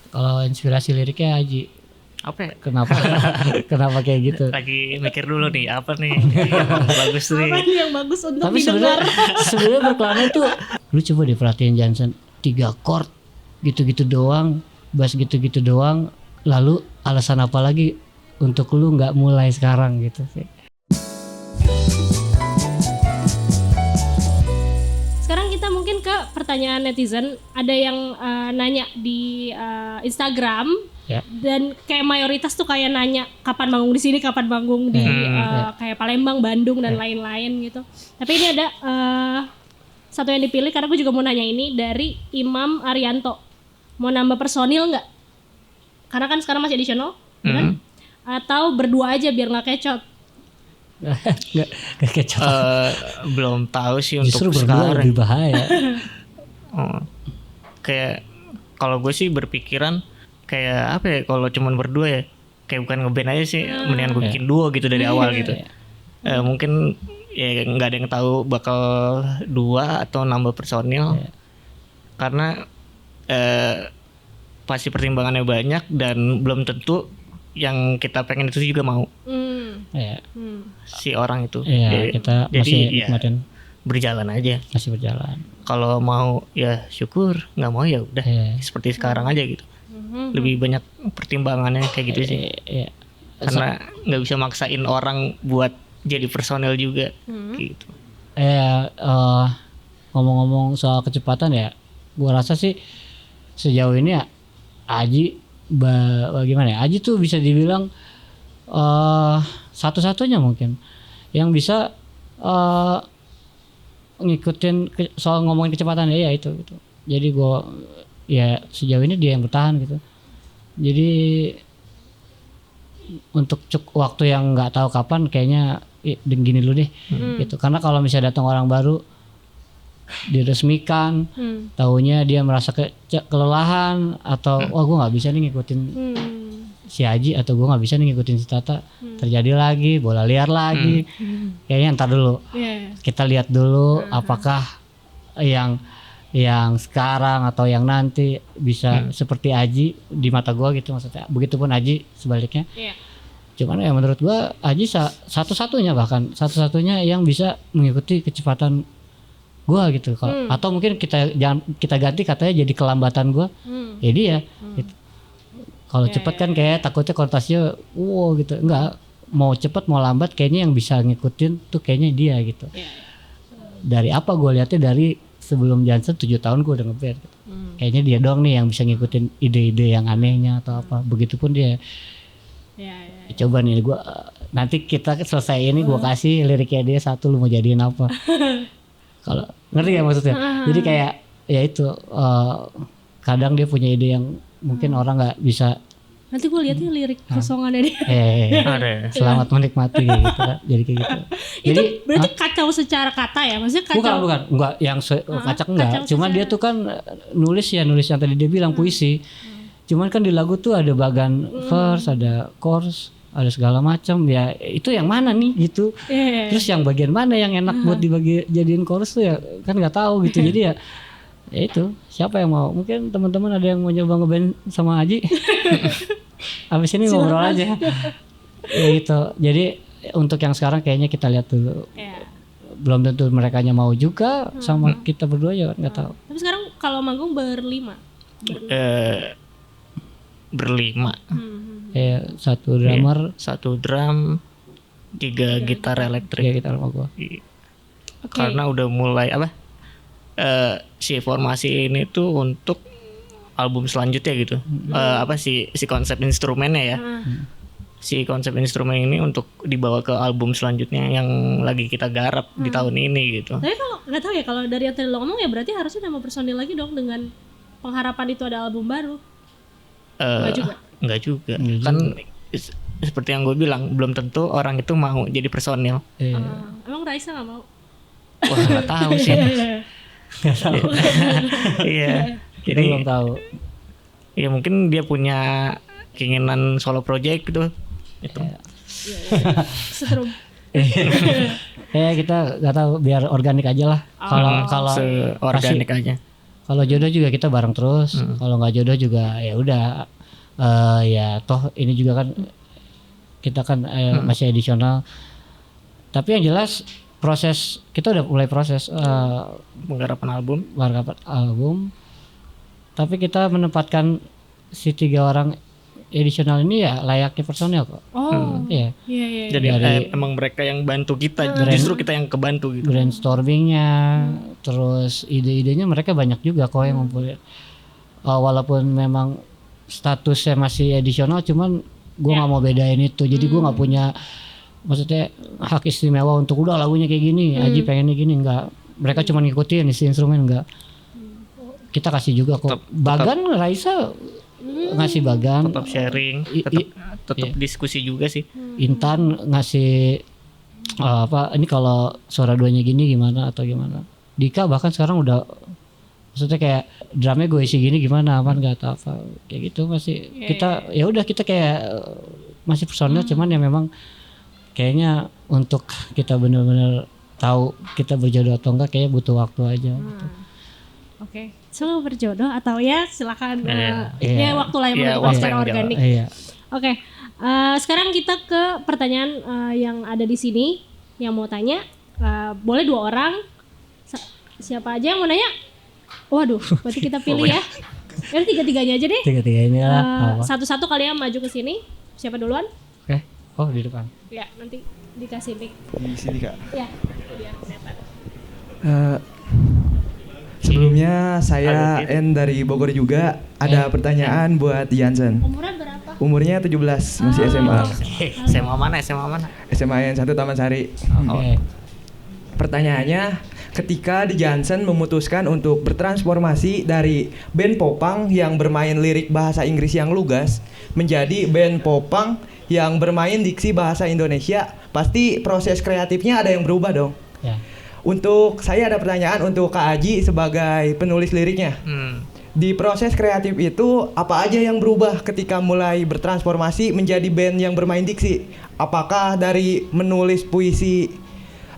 Kalau inspirasi liriknya Aji. Apa ya? Kenapa? Kenapa kayak gitu? Lagi mikir dulu nih apa nih yang bagus nih. Apa nih yang bagus untuk Tapi didengar? sebenarnya berkelana itu lu coba deh perhatiin Johnson, 3 chord gitu-gitu doang, bass gitu-gitu doang, lalu alasan apa lagi untuk lu nggak mulai sekarang gitu sih. Sekarang kita mungkin ke pertanyaan netizen. Ada yang nanya di Instagram Ya. dan kayak mayoritas tuh kayak nanya kapan manggung di sini, kapan manggung di kayak Palembang, Bandung dan lain-lain gitu. Tapi ini ada satu yang dipilih karena gue juga mau nanya ini dari Imam Arianto. Mau nambah personil nggak? Karena kan sekarang masih additional, kan? Atau berdua aja biar nggak kecot? Nggak kecot. Belum tahu sih untuk Justru berdua sekarang. lebih bahaya. Kayak kalau gue sih berpikiran kayak apa ya, kalau cuman berdua ya kayak bukan ngeband aja sih, mendingan gue bikin duo gitu dari awal gitu. Mungkin ya nggak ada yang tahu bakal dua atau nambah personil karena pasti pertimbangannya banyak dan belum tentu yang kita pengen itu juga mau Ya. si orang itu. Iya, kita jadi masih ya nikmatin, berjalan aja. masih berjalan. Kalau mau ya syukur, nggak mau ya udah seperti sekarang aja gitu. Lebih banyak pertimbangannya kayak gitu sih. Iya. Karena nggak bisa maksain orang buat jadi personel juga gitu. Ngomong-ngomong soal kecepatan ya, gua rasa sih sejauh ini ya Aji bagaimana ya? Aji tuh bisa dibilang satu-satunya mungkin yang bisa ngikutin soal ngomongin kecepatan ya itu gitu. Jadi gua ya sejauh ini dia yang bertahan gitu. Jadi untuk waktu yang nggak tahu kapan kayaknya gini dulu deh gitu. Karena kalau misalnya datang orang baru diresmikan, taunya dia merasa kelelahan atau wah gue nggak bisa nih ngikutin si Aji atau gue nggak bisa nih ngikutin si Tata, terjadi lagi bola liar lagi. Kayaknya ntar dulu kita lihat dulu apakah yang sekarang atau yang nanti bisa seperti Aji di mata gue gitu maksudnya. Begitupun Aji sebaliknya. Cuman ya menurut gue Aji satu-satunya yang bisa mengikuti kecepatan gue gitu. Atau mungkin kita ganti katanya jadi kelambatan gue. Jadi ya gitu. Kalau cepet kan kayak takutnya konotasinya wow gitu. Enggak, mau cepet mau lambat kayaknya yang bisa ngikutin tuh kayaknya dia gitu. Dari apa gue lihatnya dari sebelum Johnson 7 tahun gue udah ngeband gitu. Kayaknya dia doang nih yang bisa ngikutin ide-ide yang anehnya atau apa. Begitupun dia. Coba nih gue nanti kita selesai ini gue kasih liriknya dia satu, lu mau jadiin apa? Kalau ngerti ya maksudnya. Jadi kayak ya itu kadang dia punya ide yang mungkin orang nggak bisa. Nanti gue liatnya lirik kosongannya dia. Ada. Selamat menikmati kayak gitu kan. Jadi kayak gitu. Itu berarti kacau secara kata ya? Maksudnya kacau? Bukan. Enggak yang kacak enggak. Cuman dia tuh kan nulis yang tadi dia bilang puisi. Cuman kan di lagu tuh ada bagan verse, ada chorus, ada segala macam. Ya itu yang mana nih gitu. Terus yang bagian mana yang enak buat jadiin chorus tuh ya kan nggak tahu gitu. Jadi ya itu siapa yang mau? Mungkin teman-teman ada yang mau nyoba ngeband sama Aji. Abis ini ngobrol aja. Ya gitu. Jadi untuk yang sekarang kayaknya kita lihat dulu. Belum tentu merekanya mau juga sama kita berdua ya nggak tahu. Tapi sekarang kalau manggung berlima. Berlima. Satu drummer, satu drum, 3 gitar elektrik. 3 gitar sama gua. Karena udah mulai si formasi ini tuh untuk album selanjutnya gitu. Si konsep instrumennya ya. Si konsep instrumen ini untuk dibawa ke album selanjutnya yang lagi kita garap di tahun ini gitu. Tapi kalau nggak tahu ya, kalau dari yang tadi lo ngomong ya berarti harusnya nambah personil lagi dong dengan pengharapan itu ada album baru. Enggak juga. Kan seperti yang gue bilang, belum tentu orang itu mau jadi personil. Emang Raisa nggak mau? Wah, nggak tahu sih. Nggak tahu. Iya. Jadi belum tahu. Ya mungkin dia punya keinginan solo project gitu. Itu. Seterum. Kita nggak tahu, biar organik aja lah. Kalau organik aja. Kalau jodoh juga kita bareng terus. Kalau nggak jodoh juga ya udah. Ya toh ini juga kan kita kan masih edisional. Tapi yang jelas proses kita udah mulai proses penggarapan album. Tapi kita menempatkan si 3 orang edisional ini ya layaknya personel kok. Iya. Jadi emang mereka yang bantu kita, justru kita yang kebantu gitu. Brainstormingnya, terus ide-idenya mereka banyak juga kok yang ngumpulin. Walaupun memang statusnya masih edisional, cuman gue nggak mau bedain itu. Jadi gue nggak punya, maksudnya hak istimewa untuk udah lagunya kayak gini, Aji pengennya gini, enggak. Mereka cuma ngikutin isi instrumen, enggak. Kita kasih juga kok. Bagan, Raisa ngasih bagan. Tetap sharing, tetap diskusi juga sih. Intan ngasih ini kalau suara duanya gini gimana atau gimana. Dika bahkan sekarang udah, maksudnya kayak drumnya gue isi gini gimana, aman gak atau apa kayak gitu. Masih kita ya udah kita kayak masih personel, cuman ya memang kayaknya untuk kita benar-benar tahu kita berjodoh atau enggak kayaknya butuh waktu aja gitu. Oke. So berjodoh atau ya silakan ya waktu lah yang menentukan secara organik. Oke. Sekarang kita ke pertanyaan yang ada di sini yang mau tanya. Boleh 2 orang. Siapa aja yang mau nanya? Waduh, berarti kita pilih ya. Jadi 3-3-nya aja deh. 3-3-nya lah. Satu-satu kalian maju ke sini. Siapa duluan? Oke. Oh, di depan. Ya, nanti dikasih mic. Di sini Kak. Ya, biar kelihatan. Sebelumnya saya N dari Bogor juga. Ada pertanyaan buat Jansen. Umuran berapa? Umurnya 17, masih SMA. SMA mana? SMA yang 1 Taman Sari. Pertanyaannya, ketika di Jansen memutuskan untuk bertransformasi dari band popang yang bermain lirik bahasa Inggris yang lugas menjadi band popang yang bermain diksi bahasa Indonesia, pasti proses kreatifnya ada yang berubah dong. Ya. Untuk saya ada pertanyaan untuk Kak Aji sebagai penulis liriknya. Di proses kreatif itu apa aja yang berubah ketika mulai bertransformasi menjadi band yang bermain diksi? Apakah dari menulis puisi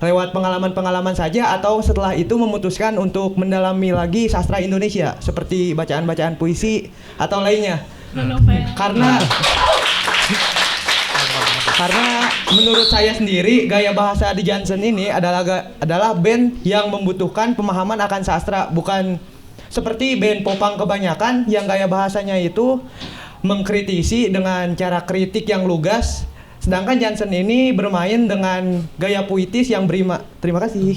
lewat pengalaman-pengalaman saja atau setelah itu memutuskan untuk mendalami lagi sastra Indonesia seperti bacaan-bacaan puisi atau lainnya? Karena menurut saya sendiri gaya bahasa di Jansen ini adalah band yang membutuhkan pemahaman akan sastra, bukan seperti band popang kebanyakan yang gaya bahasanya itu mengkritisi dengan cara kritik yang lugas. Sedangkan Jansen ini bermain dengan gaya puitis yang berima. Terima kasih.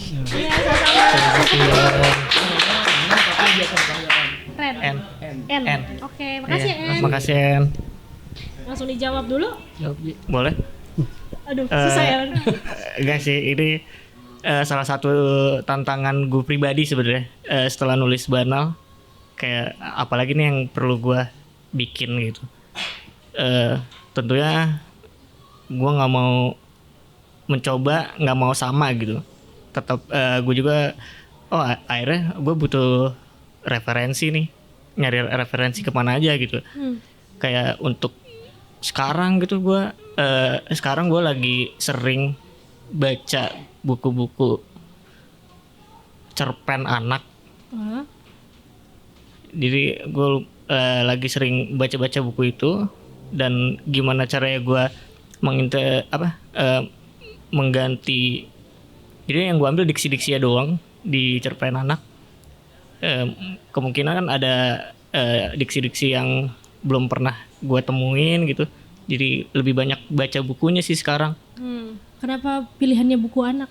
N. Oke, makasih N. Makasih N. Langsung dijawab dulu. Boleh? Aduh, susah ya. Enggak sih, ini salah satu tantangan gue pribadi sebenarnya setelah nulis Banal. Kayak apalagi nih yang perlu gue bikin gitu. Tentunya gue nggak mau mencoba, nggak mau sama gitu. Tetap gue juga, akhirnya gue butuh referensi nih, nyari referensi kemana aja gitu. Kayak untuk sekarang gitu sekarang gue lagi sering baca buku-buku cerpen anak. Jadi gue lagi sering baca-baca buku itu, dan gimana caranya gue mengganti. Jadi yang gue ambil diksi-diksi doang di cerpen anak. Kemungkinan kan ada diksi-diksi yang belum pernah gue temuin gitu. Jadi lebih banyak baca bukunya sih sekarang. Kenapa pilihannya buku anak?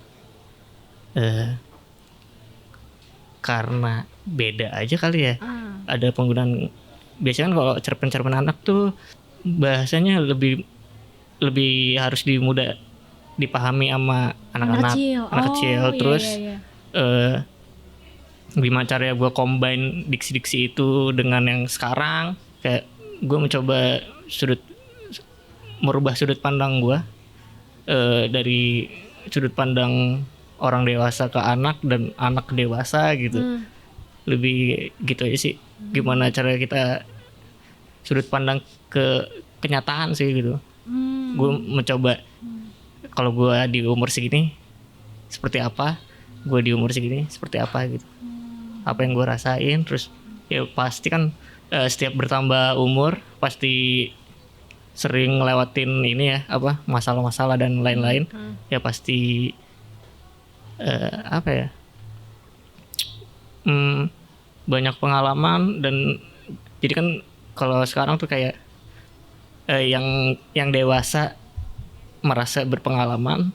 Karena beda aja kali ya. Ada penggunaan, biasanya kan kalau cerpen-cerpen anak tuh bahasanya lebih harus mudah dipahami sama anak-anak kecil. Terus gimana caranya gue combine diksi-diksi itu dengan yang sekarang. Kayak gue mencoba merubah sudut pandang gue dari sudut pandang orang dewasa ke anak dan anak ke dewasa gitu. Lebih gitu aja sih. Gimana cara kita sudut pandang ke kenyataan sih gitu. Gue mencoba kalau gue di umur segini seperti apa, gue di umur segini seperti apa gitu. apa yang gue rasain. Terus ya pasti kan setiap bertambah umur pasti sering ngelewatin ini ya, apa, masalah-masalah dan lain-lain. Ya pasti apa ya, banyak pengalaman. Dan jadi kan kalau sekarang tuh kayak yang dewasa merasa berpengalaman,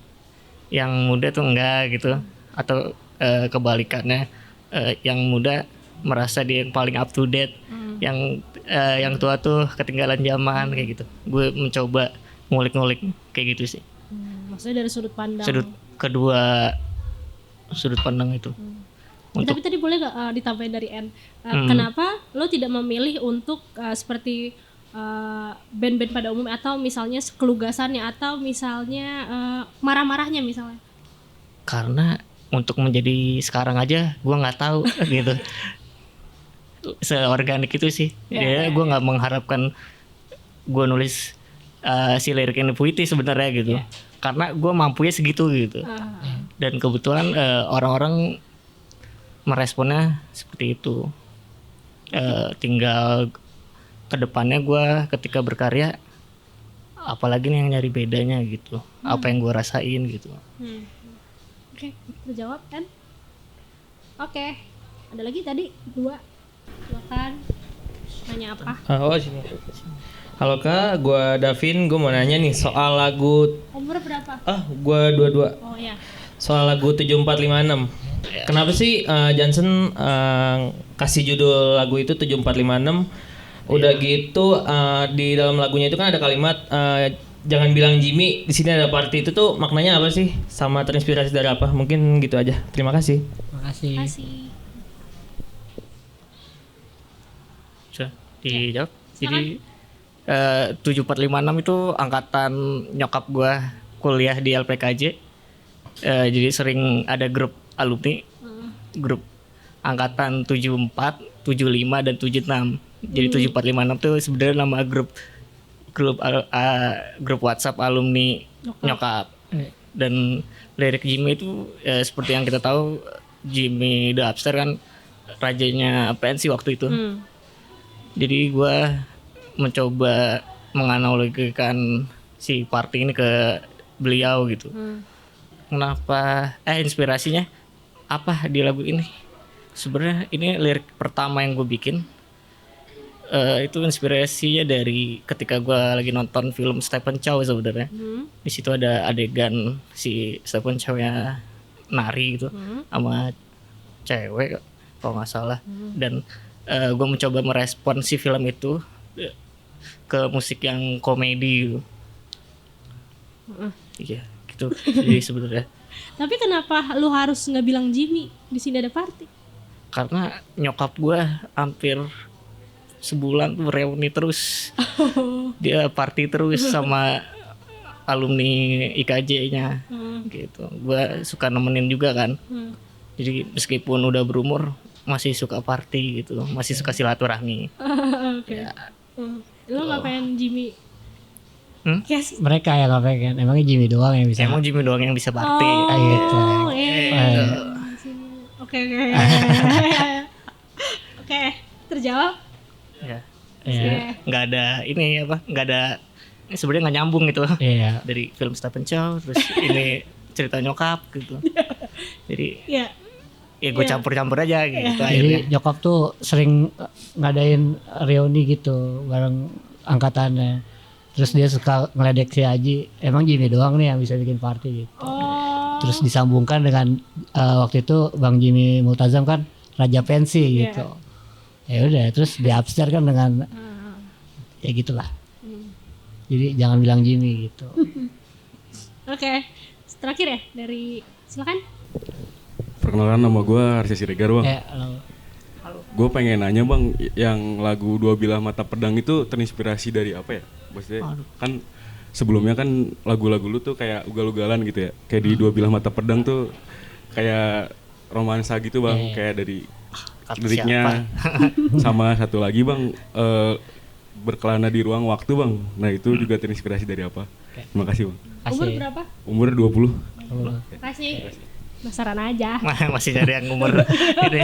yang muda tuh enggak gitu, atau kebalikannya, yang muda merasa dia yang paling up to date, yang tua tuh ketinggalan zaman kayak gitu. Gue mencoba ngulik-ngulik kayak gitu sih. Maksudnya dari sudut pandang. Kedua sudut pandang itu. Tapi tadi boleh gak ditambahin dari N? Kenapa lo tidak memilih untuk seperti band-band pada umum, atau misalnya kelugasannya, atau misalnya marah-marahnya misalnya? Karena untuk menjadi sekarang aja gue nggak tahu gitu. Seorganik itu sih. Ya gue nggak mengharapkan gue nulis si lirik ini puitis sebenarnya gitu. Karena gue mampunya segitu gitu. Dan kebetulan orang-orang meresponnya seperti itu. Tinggal kedepannya gue ketika berkarya, apalagi nih yang nyari bedanya gitu. Apa yang gue rasain gitu. Oke, terjawab kan? Oke. Ada lagi tadi 2. Silakan. Nanya apa? Sini. Halo Kak, gue Davin, gue mau nanya nih soal lagu. Umur berapa? Gue 22. Oh ya. Soal lagu 7456. Kenapa sih Johnson kasih judul lagu itu 7456? Udah gitu di dalam lagunya itu kan ada kalimat jangan bilang Jimmy, di sini ada party. Itu tuh maknanya apa sih? Sama terinspirasi dari apa? Mungkin gitu aja. Terima kasih. Terima kasih. Dijawab. Jadi 7456 itu angkatan nyokap gue kuliah di LPKJ. Jadi sering ada grup alumni, grup angkatan 74, 75 dan 76. Jadi 7456 itu sebenarnya nama grup WhatsApp alumni nyokap. Dan lirik Jimmy itu seperti yang kita tahu, Jimmy the Upstairs kan rajanya pensi waktu itu. Jadi gue mencoba menganalogikan si party ini ke beliau gitu. Kenapa? Inspirasinya apa di lagu ini? Sebenarnya ini lirik pertama yang gue bikin. Itu inspirasinya dari ketika gue lagi nonton film Stephen Chow sebenarnya. Di situ ada adegan si Stephen Chow ya nari gitu sama cewek kalau nggak salah. Dan gue mencoba merespon si film itu ke musik yang komedi gitu. Iya gitu. Jadi sebenarnya. Tapi kenapa lu harus nggak bilang Jimmy di sini ada party? Karena nyokap gue hampir sebulan tuh reuni terus. Dia party terus sama alumni IKJ-nya gitu. Gue suka nemenin juga kan. Jadi meskipun udah berumur masih suka party gitu, masih suka silaturahmi. Ya. Lo nggak pengen Jimmy? Yes. Mereka yang nggak pengen. Emangnya Jimmy doang yang bisa? Emang Jimmy doang yang bisa party. Gitu. Oke. Oke, terjawab. Ya. Iya. Nggak ada. Sebenarnya nggak nyambung gitu. Iya. Dari film Stephen Chow, terus ini cerita nyokap gitu. Jadi. Ya gue campur-campur aja gitu. Jadi nyokap tuh sering ngadain reuni gitu bareng angkatannya. Terus dia suka ngeledek si Aji, emang Jimmy doang nih yang bisa bikin party gitu. Terus disambungkan dengan waktu itu Bang Jimmy Multazam kan raja pensi gitu. Ya udah, terus di Upstairs kan dengan ya gitulah. Jadi jangan bilang Jimmy gitu. Oke. Terakhir ya dari silakan. Perkenalkan, nama gue Arsia Siregar bang. Halo. Gue pengen nanya bang, yang lagu Dua Bilah Mata Pedang itu terinspirasi dari apa ya? Maksudnya kan sebelumnya kan lagu-lagu lu tuh kayak ugal-ugalan gitu ya. Kayak di Dua Bilah Mata Pedang tuh kayak romansa gitu bang. Kayak dari liriknya. Sama satu lagi bang, berkelana di ruang waktu bang. Nah itu juga terinspirasi dari apa? Terima kasih bang. Umur berapa? Umur 20. Terima kasih. Penasaran aja. Masih cari yang umur ini.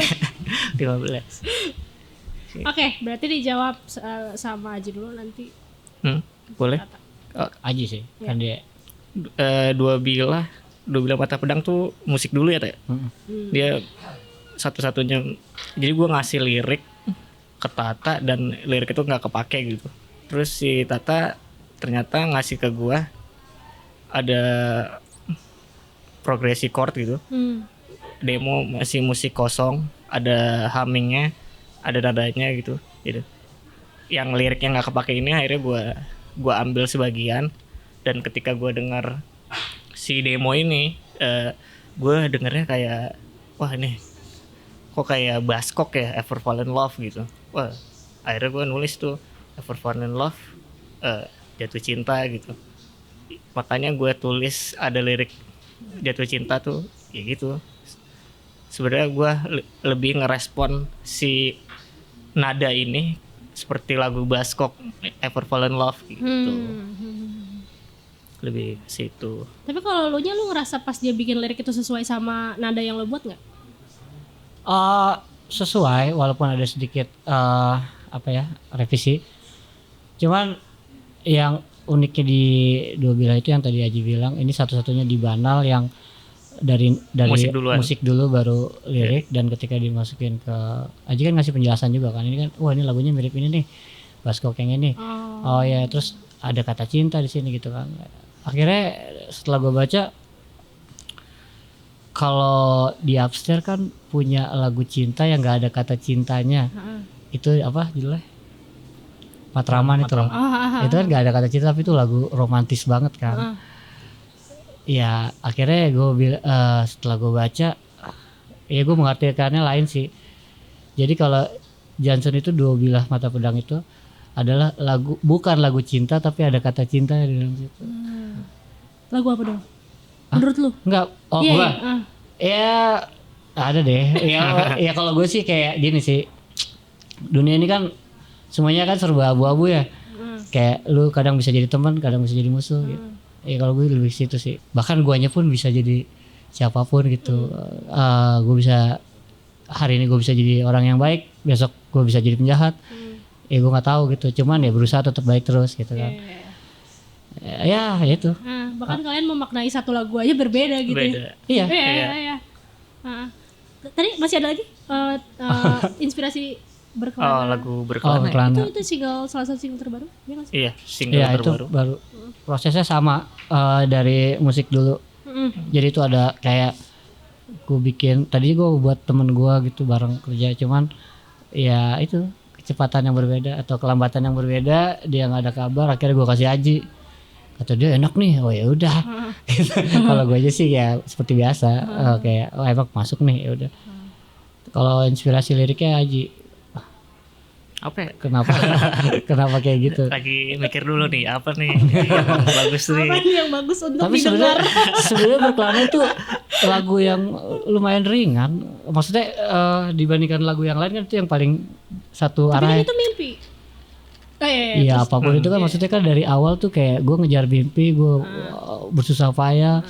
15. Oke, berarti dijawab sama Aji dulu nanti. Boleh. Aji sih kan dia Dua bilah mata pedang tuh musik dulu ya Teh. Dia satu-satunya. Jadi gue ngasih lirik ke Tata dan lirik itu nggak kepake gitu. Terus si Tata ternyata ngasih ke gue ada progresi chord gitu. Demo masih musik kosong, ada hummingnya, ada nadanya gitu. Yang liriknya nggak kepake ini akhirnya gue ambil sebagian, dan ketika gue dengar si demo ini, gue dengernya kayak wah ini kok kayak Buzzcock ya, Ever Fallen Love gitu. Wah, akhirnya gue nulis tuh Ever Fallen Love, jatuh cinta gitu. Makanya gue tulis ada lirik jatuh cinta tuh ya gitu. Sebenarnya gue lebih ngerespon si nada ini seperti lagu Buzzcock Ever Fallen Love gitu. Lebih ke situ. Tapi kalau lu ngerasa pas dia bikin lirik itu sesuai sama nada yang lo buat nggak? Sesuai, walaupun ada sedikit revisi. Cuman yang uniknya di Dua Bilah itu yang tadi Aji bilang, ini satu-satunya di Banal yang dari musik dulu baru lirik, dan ketika dimasukin ke Aji kan ngasih penjelasan juga kan, ini kan wah ini lagunya mirip ini nih Buzzcock yang ini. Oh ya, terus ada kata cinta di sini gitu kan. Akhirnya setelah gue baca, kalau di Upstairs kan punya lagu cinta yang nggak ada kata cintanya. Itu apa judulnya? Matraman itu loh. Itu kan nggak ada kata cinta, tapi itu lagu romantis banget kan. Ya akhirnya setelah gue baca, ya gue mengartikannya lain sih. Jadi kalau Johnson itu Dua Bilah Mata Pedang itu adalah bukan lagu cinta, tapi ada kata cinta di dalam situ. Lagu apa dong? Menurut lu? Enggak. Gua. Ya ada deh. Ya kalau gue sih kayak gini sih. Dunia ini kan semuanya kan serba abu-abu ya. Kayak lu kadang bisa jadi teman, kadang bisa jadi musuh gitu. Ya kalau gue lebih situ sih. Bahkan guanya pun bisa jadi siapapun gitu. Gue bisa hari ini gue bisa jadi orang yang baik, besok gue bisa jadi penjahat. Ya gue nggak tahu gitu. Cuman ya berusaha tetap baik terus gitu kan. Ya itu. Bahkan kalian memaknai satu lagu aja berbeda gitu. Iya. Tadi masih ada lagi inspirasi Berkelana. Lagu Berkelana. Itu single, salah satu single terbaru? Ya nggak sih? Iya, single terbaru. Itu baru. Prosesnya sama dari musik dulu. Jadi itu ada kayak gue bikin, tadi gue buat temen gue gitu bareng kerja, cuman ya itu kecepatan yang berbeda atau kelambatan yang berbeda, dia nggak ada kabar, akhirnya gue kasih Aji, kata dia enak nih, oh ya udah. Kalau gue aja sih ya seperti biasa, kayak emang masuk nih ya udah. Kalau inspirasi liriknya Aji. Apa ya? Kenapa kayak gitu? Lagi mikir dulu nih, apa nih yang bagus nih. Apa nih yang bagus untuk tapi didengar? Sebenarnya Berkelana itu lagu yang lumayan ringan. Maksudnya dibandingkan lagu yang lain kan itu yang paling satu arah. Tapi kan itu mimpi. Iya, apapun itu kan maksudnya kan dari awal tuh kayak gue ngejar mimpi, gue bersusah payah.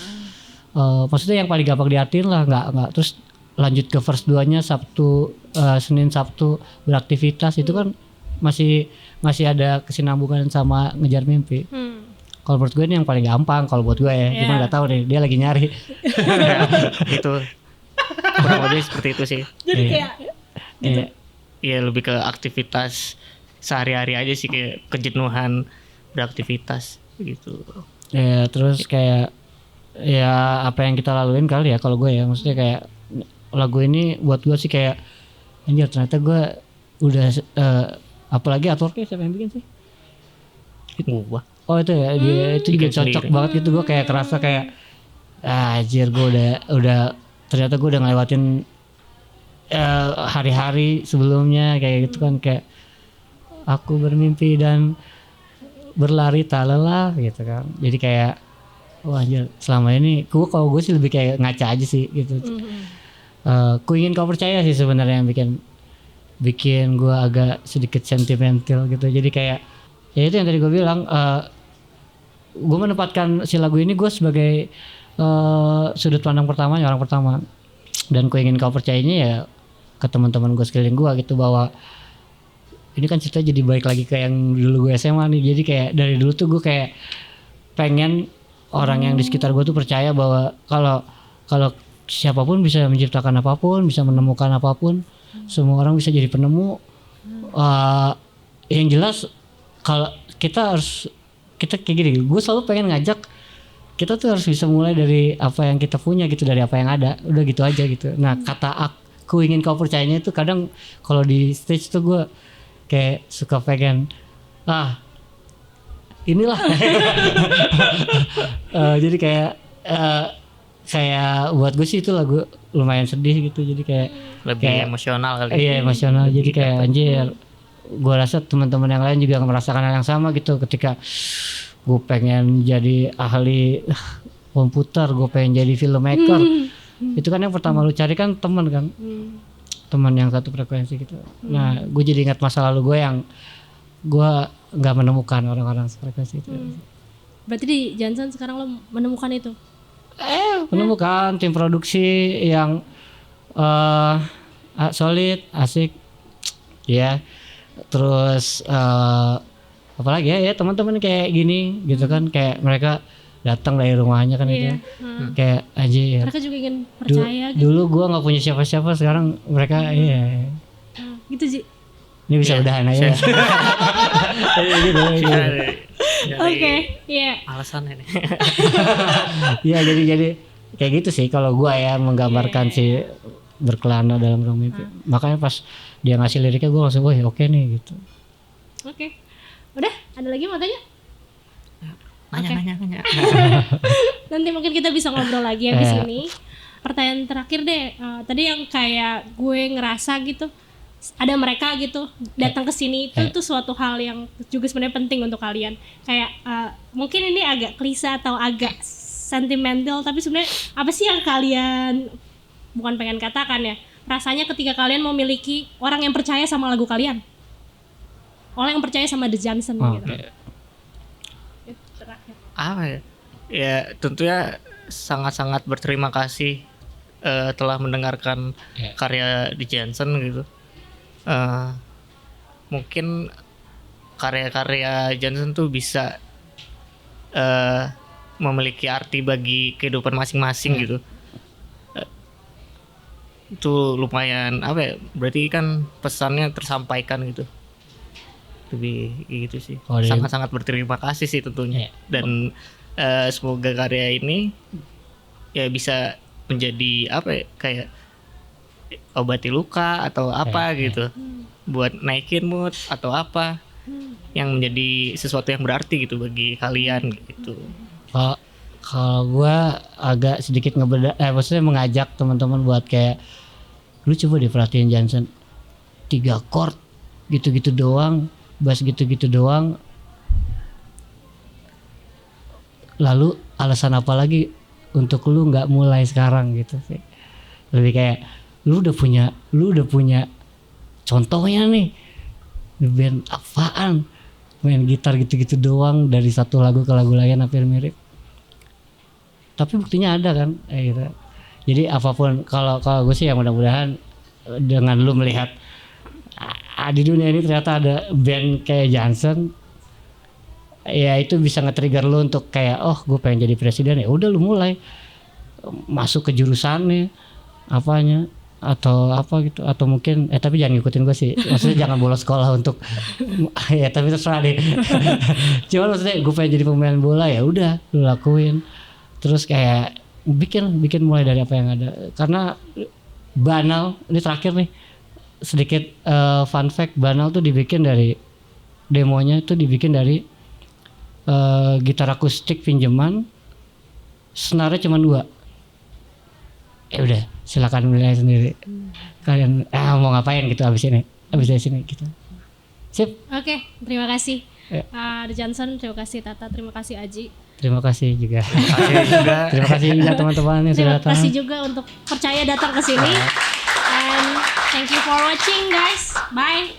Maksudnya yang paling gampang diartiin lah, nggak terus lanjut ke verse 2-nya Senin Sabtu beraktivitas, itu kan masih ada kesinambungan sama ngejar mimpi. Kalau menurut gue ini yang paling gampang kalau buat gue ya. Cuma nggak tahu nih dia lagi nyari. Itu kurang lebih seperti itu sih. Jadi kayak gitu. Iya, lebih ke aktivitas sehari-hari aja sih, kayak kejenuhan beraktivitas gitu. Ya terus kayak ya apa yang kita laluin kali ya kalau gue ya, maksudnya kayak lagu ini buat gue sih kayak anjir, ternyata gue udah apalagi artworknya siapa yang bikin sih? Gua. Oh itu ya, dia itu juga cocok sendiri banget gitu. Gue kayak kerasa kayak anjir, gue udah ternyata gue udah ngelewatin hari-hari sebelumnya kayak gitu kan, kayak aku bermimpi dan berlari tak lelah gitu kan. Jadi kayak wah anjir, selama ini kalau gue sih lebih kayak ngaca aja sih gitu. Ku ingin kau percaya sih sebenarnya yang bikin gue agak sedikit sentimental gitu. Jadi kayak ya itu yang tadi gue bilang, gue menempatkan si lagu ini gue sebagai sudut pandang pertama, orang pertama. Dan ku ingin kau percayanya ya ke teman-teman gue sekeliling gue gitu, bahwa ini kan cerita jadi balik lagi ke yang dulu gue SMA nih. Jadi kayak dari dulu tuh gue kayak pengen orang yang di sekitar gue tuh percaya bahwa kalau siapapun bisa menciptakan apapun, bisa menemukan apapun, semua orang bisa jadi penemu. Yang jelas kalau kita kayak gini, gue selalu pengen ngajak kita tuh harus bisa mulai dari apa yang kita punya gitu, dari apa yang ada, udah gitu aja gitu. Nah kata aku ingin kau percayanya itu kadang kalau di stage tuh gue kayak suka pengen inilah jadi kayak buat gue sih itu lagu lumayan sedih gitu, jadi kayak Lebih emosional kali. iya emosional, jadi kayak anjir, gue rasa teman-teman yang lain juga merasakan hal yang sama gitu. Ketika gue pengen jadi ahli komputer, gue pengen jadi filmmaker, itu kan yang pertama lu cari kan teman kan, teman yang satu frekuensi gitu. Nah gue jadi ingat masa lalu gue yang gue nggak menemukan orang-orang frekuensi itu. Berarti di Johnson sekarang lo menemukan itu? Menemukan tim produksi yang solid, asik, ya. Terus apalagi ya teman-teman kayak gini gitu kan, kayak mereka datang dari rumahnya kan itu, kayak anjir. Mereka juga ingin percaya gitu. Dulu gue nggak punya siapa-siapa, sekarang mereka Gitu sih. Ini bisa udahan aja. Oke, iya. Alasan ini. Iya jadi kayak gitu sih kalau gue ya menggambarkan si berkelana dalam ruang mimpi. Makanya pas dia ngasih liriknya gue langsung oke nih gitu. Oke. Udah, ada lagi mau tanya? Nanya. Nanti mungkin kita bisa ngobrol lagi habis ini. Pertanyaan terakhir deh. Tadi yang kayak gue ngerasa gitu, ada mereka gitu datang ke sini itu tuh suatu hal yang juga sebenarnya penting untuk kalian. Kayak mungkin ini agak klise atau agak sentimental, tapi sebenarnya apa sih yang kalian bukan pengen katakan ya? Rasanya ketika kalian memiliki orang yang percaya sama lagu kalian, orang yang percaya sama The Johnson gitu. Apa ya? Ya tentunya sangat-sangat berterima kasih telah mendengarkan karya The Johnson gitu. Mungkin karya-karya Johnson tuh bisa memiliki arti bagi kehidupan masing-masing gitu. Itu lumayan apa ya? Berarti kan pesannya tersampaikan gitu. Lebih gitu sih. Sangat-sangat berterima kasih sih tentunya. Dan semoga karya ini ya bisa menjadi apa ya, kayak obati luka atau apa gitu, buat naikin mood atau apa yang menjadi sesuatu yang berarti gitu bagi kalian gitu. Kalau gue agak sedikit maksudnya mengajak teman-teman buat kayak lu coba deh perhatiin Johnson, 3 chord gitu-gitu doang, bass gitu-gitu doang, lalu alasan apa lagi untuk lu nggak mulai sekarang gitu sih. Lebih kayak lu udah punya contohnya nih, band apaan main gitar gitu-gitu doang dari satu lagu ke lagu lain hampir mirip, tapi buktinya ada kan gitu. Jadi apapun, kalau gue sih ya mudah-mudahan dengan lu melihat di dunia ini ternyata ada band kayak Johnson, ya itu bisa nge-trigger lu untuk kayak gue pengen jadi presiden, ya udah lu mulai masuk ke jurusannya apanya atau apa gitu, atau mungkin tapi jangan ngikutin gue sih, maksudnya jangan bolos sekolah untuk ya tapi terserah deh. Cuman maksudnya gue pengen jadi pemain bola, ya udah lu lakuin, terus kayak bikin mulai dari apa yang ada. Karena Banal ini terakhir nih sedikit fun fact, Banal tuh dibikin dari demonya, itu dibikin dari gitar akustik pinjaman, senarnya cuma 2. Ya udah silakan menilai sendiri kalian mau ngapain gitu abis dari sini gitu. Sip. Oke, terima kasih The Johnson, terima kasih Tata, terima kasih Aji. Terima kasih juga. Terima kasih juga teman-teman yang sudah datang. Terima kasih juga untuk percaya datang ke sini. And thank you for watching guys. Bye.